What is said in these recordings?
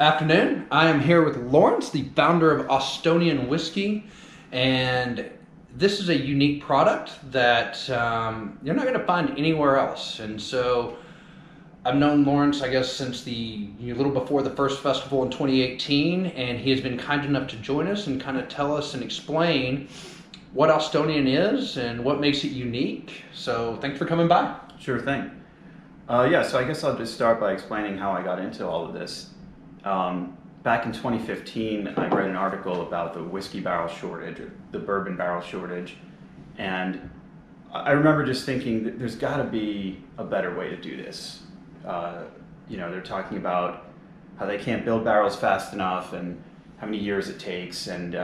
Afternoon. I am here with Lawrence, the founder of Austonian Whiskey, and this is a unique product that you're not going to find anywhere else. And so I've known Lawrence, I guess, since a little before the first festival in 2018, and he has been kind enough to join us and kind of tell us and explain what Austonian is and what makes it unique. So thanks for coming by. Sure thing. So I guess I'll just start by explaining how I got into all of this. Back in 2015, I read an article about the whiskey barrel shortage, or the bourbon barrel shortage, and I remember just thinking that there's got to be a better way to do this. They're talking about how they can't build barrels fast enough and how many years it takes, and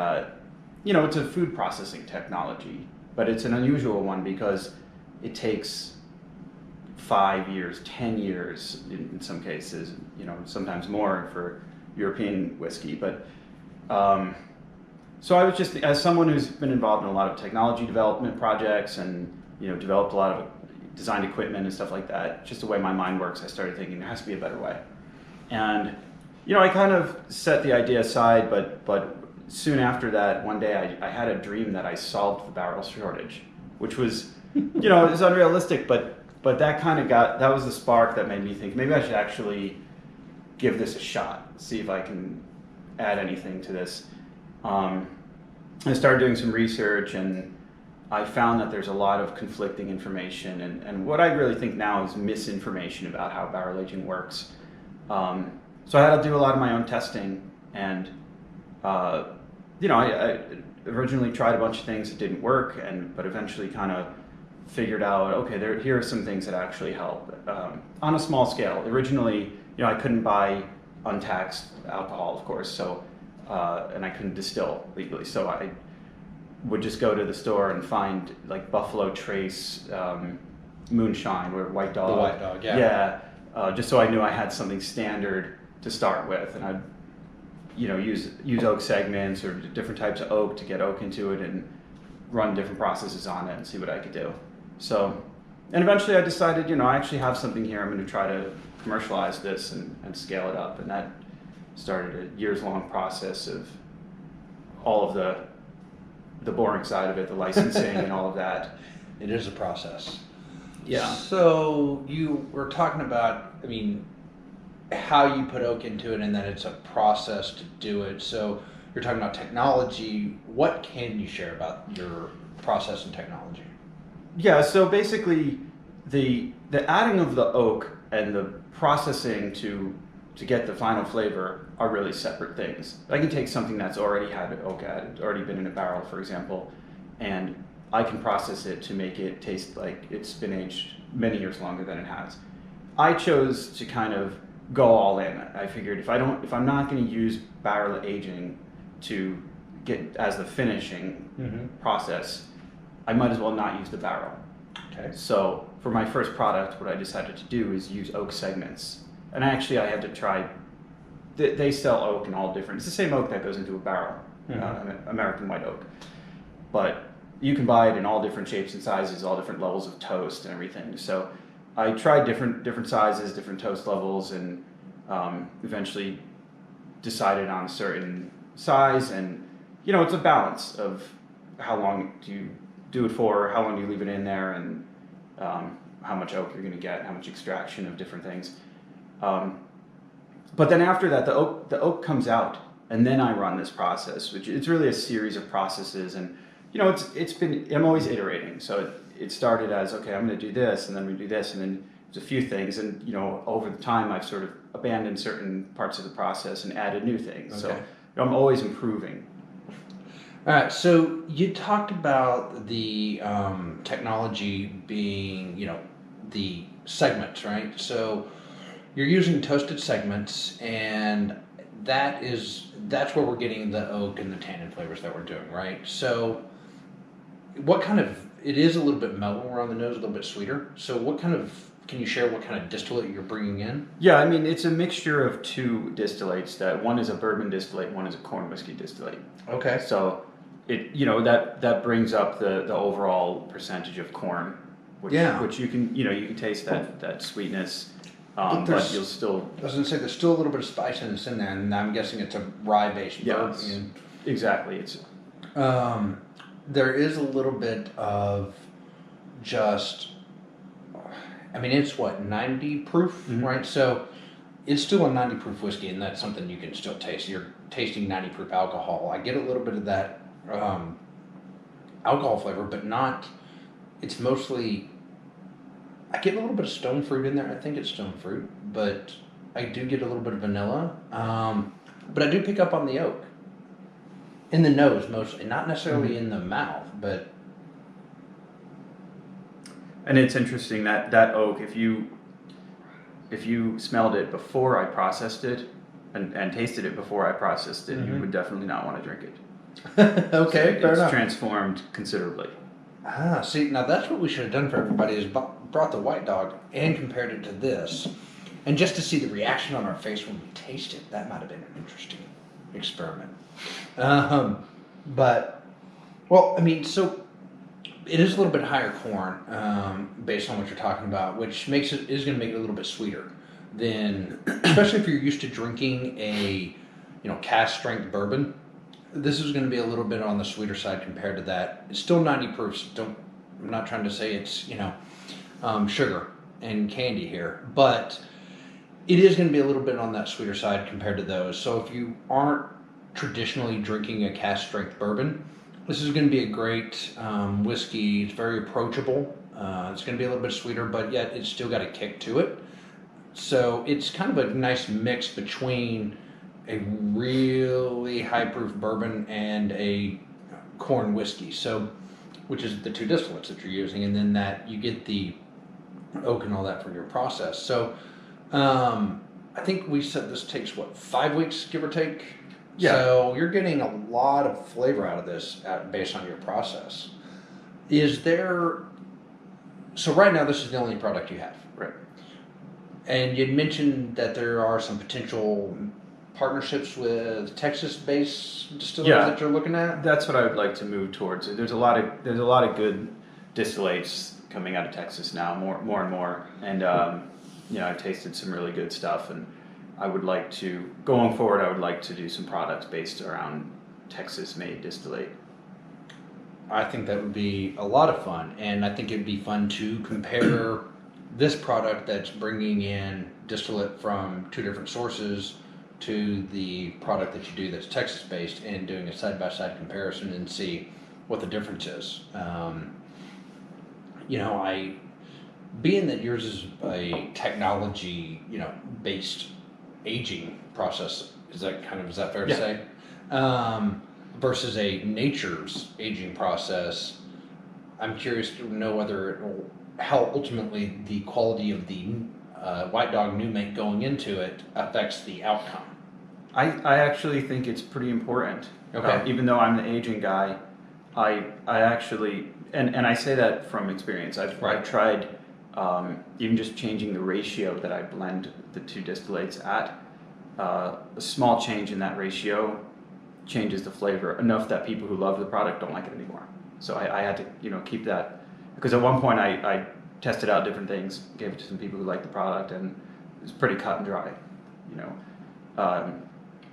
it's a food processing technology, but it's an unusual one because it takes 5 years, 10 years in some cases, sometimes more for European whiskey. But so I was just, as someone who's been involved in a lot of technology development projects and developed a lot of designed equipment and stuff like that, just the way my mind works, I started thinking there has to be a better way. And I kind of set the idea aside, but soon after that, one day I had a dream that I solved the barrel shortage, which was, it was unrealistic, but that was the spark that made me think maybe I should actually give this a shot, see if I can add anything to this. I started doing some research, and I found that there's a lot of conflicting information, and what I really think now is misinformation about how barrel aging works. So I had to do a lot of my own testing, and I originally tried a bunch of things that didn't work, but eventually kind of figured out, okay, here are some things that actually help on a small scale. Originally, I couldn't buy untaxed alcohol, of course, so and I couldn't distill legally, so I would just go to the store and find like Buffalo Trace moonshine or White Dog. The White Dog, yeah. Yeah, just so I knew I had something standard to start with, and I'd use oak segments or different types of oak to get oak into it and run different processes on it and see what I could do. So, and eventually I decided, I actually have something here. I'm going to try to commercialize this and scale it up. And that started a years-long process of all of the boring side of it, the licensing and all of that. It is a process. Yeah. So you were talking about, how you put oak into it and that it's a process to do it. So you're talking about technology. What can you share about your process and technology? Yeah, so basically the adding of the oak and the processing to get the final flavor are really separate things. I can take something that's already had oak added, already been in a barrel, for example, and I can process it to make it taste like it's been aged many years longer than it has. I chose to kind of go all in. I figured if I'm not going to use barrel aging to get as the finishing process, I might as well not use the barrel. Okay. So for my first product, what I decided to do is use oak segments. And actually I had to try, they sell oak in all different, it's the same oak that goes into a barrel, American white oak. But you can buy it in all different shapes and sizes, all different levels of toast and everything. So I tried different sizes, different toast levels, and eventually decided on a certain size. And it's a balance of how long do you do it for, how long do you leave it in there, and how much oak you're going to get, how much extraction of different things. But then after that, the oak comes out, and then I run this process, which it's really a series of processes. And I'm always iterating. So it started as, okay, I'm going to do this, and then we do this, and then there's a few things, and over the time I've sort of abandoned certain parts of the process and added new things. Okay. So I'm always improving. All right, so you talked about the technology being, the segments, right? So you're using toasted segments, and that's where we're getting the oak and the tannin flavors that we're doing, right? So it is a little bit mellower on the nose, a little bit sweeter. So can you share what kind of distillate you're bringing in? Yeah, it's a mixture of two distillates. That one is a bourbon distillate, one is a corn whiskey distillate. Okay. So it that brings up the overall percentage of corn, which you can taste that sweetness. but you'll still. I was going to say there's still a little bit of spiciness in there, and I'm guessing it's a rye-based bourbon. Exactly. It's. There is a little bit of just. I mean, it's what 90 proof, right? So it's still a 90 proof whiskey, and that's something you can still taste. You're tasting 90 proof alcohol. I get a little bit of that alcohol flavor, but not. It's mostly. I get a little bit of stone fruit in there. I think it's stone fruit, but I do get a little bit of vanilla. But I do pick up on the oak. In the nose mostly, not necessarily in the mouth, but. And it's interesting that oak, if you smelled it before I processed it and tasted it before I processed it, you would definitely not want to drink it. Okay, fair enough. It's transformed considerably. Ah, see, now that's what we should have done for everybody is brought the White Dog and compared it to this. And just to see the reaction on our face when we taste it, that might have been an interesting experiment. But, well, I mean, so it is a little bit higher corn based on what you're talking about, which is going to make it a little bit sweeter than, especially if you're used to drinking a, cask strength bourbon. This is going to be a little bit on the sweeter side compared to that. It's still 90 proof. So I'm not trying to say it's sugar and candy here, but it is going to be a little bit on that sweeter side compared to those. So if you aren't traditionally drinking a cask strength bourbon, this is going to be a great whiskey. It's very approachable. It's going to be a little bit sweeter, but yet it's still got a kick to it. So it's kind of a nice mix between a really high proof bourbon and a corn whiskey. So, which is the two distillates that you're using, and then that you get the oak and all that from your process. So, I think we said this takes 5 weeks, give or take. Yeah. So you're getting a lot of flavor out of this based on your process. So right now this is the only product you have. Right. And you'd mentioned that there are some potential partnerships with Texas-based distillers that you're looking at. That's what I would like to move towards. There's a lot of good distillates coming out of Texas now, more and more. And I've tasted some really good stuff, and I would like to, going forward, I would like to do some products based around Texas-made distillate. I think that would be a lot of fun, and I think it'd be fun to compare this product that's bringing in distillate from two different sources to the product that you do that's Texas-based and doing a side-by-side comparison and see what the difference is. Being that yours is a technology, based aging process, is that fair to say? Versus a nature's aging process, I'm curious to know how ultimately the quality of the White Dog new make going into it affects the outcome. I actually think it's pretty important. Okay. Even though I'm the aging guy, I actually, and I say that from experience. I've tried even just changing the ratio that I blend the two distillates at. A small change in that ratio changes the flavor enough that people who love the product don't like it anymore. So I had to keep that, because at one point I tested out different things, gave it to some people who liked the product, and it was pretty cut and dry.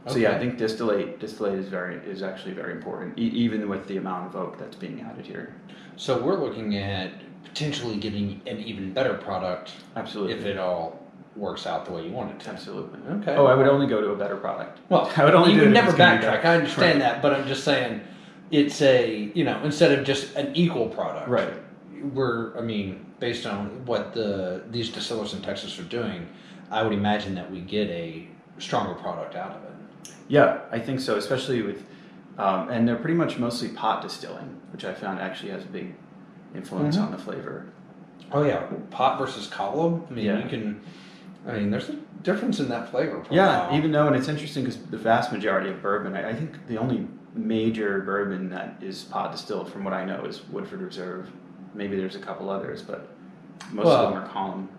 So yeah, I think distillate is actually very important, even with the amount of oak that's being added here. So we're looking at potentially getting an even better product. Absolutely. If it all works out the way you want it to. Absolutely. Okay. Oh, I would only go to a better product. Well, I would only you do would it never backtrack. I understand right. that, but I'm just saying it's instead of just an equal product. Right. Based on what these distillers in Texas are doing, I would imagine that we get a stronger product out of it. Yeah, I think so, especially with, and they're pretty much mostly pot distilling, which I found actually has a big influence on the flavor. Oh yeah, pot versus column. There's a difference in that flavor profile. Yeah, even though, and it's interesting because the vast majority of bourbon, I think the only major bourbon that is pot distilled, from what I know, is Woodford Reserve. Maybe there's a couple others, but most of them are column.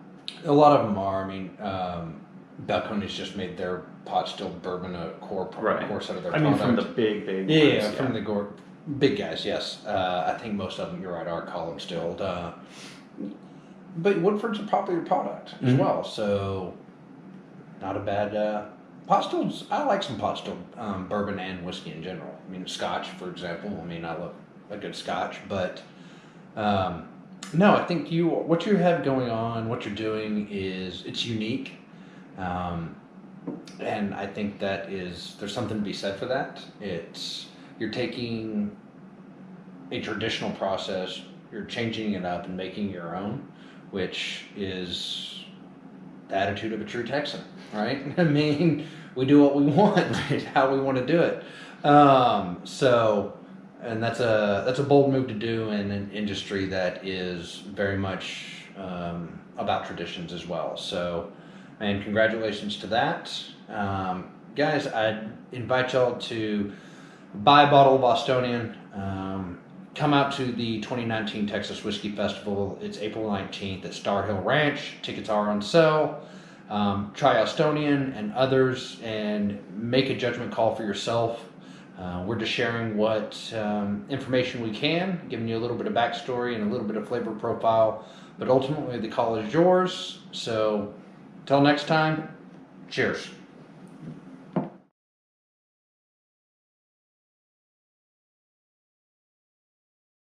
A lot of them are. Balcones just made their pot distilled bourbon a core set of their product. From the big ones, from the big guys, yes. I think most of them, you're right, are column distilled. but Woodford's a popular product as well, so not a bad. Pot stills, I like some pot still bourbon and whiskey in general. I mean, Scotch, for example. I mean, I love a good Scotch, but no, I think what you have going on, what you're doing it's unique, and I think there's something to be said for that. You're taking a traditional process, you're changing it up and making it your own, which is the attitude of a true Texan, right? I mean, we do what we want, right? How we want to do it. And that's a bold move to do in an industry that is very much about traditions as well. So, and congratulations to that. Guys, I invite y'all to buy a bottle of Austonian. Come out to the 2019 Texas Whiskey Festival. It's April 19th at Star Hill Ranch. Tickets are on sale. Try Austonian and others and make a judgment call for yourself. We're just sharing what information we can, giving you a little bit of backstory and a little bit of flavor profile. But ultimately, the call is yours. So, till next time, cheers.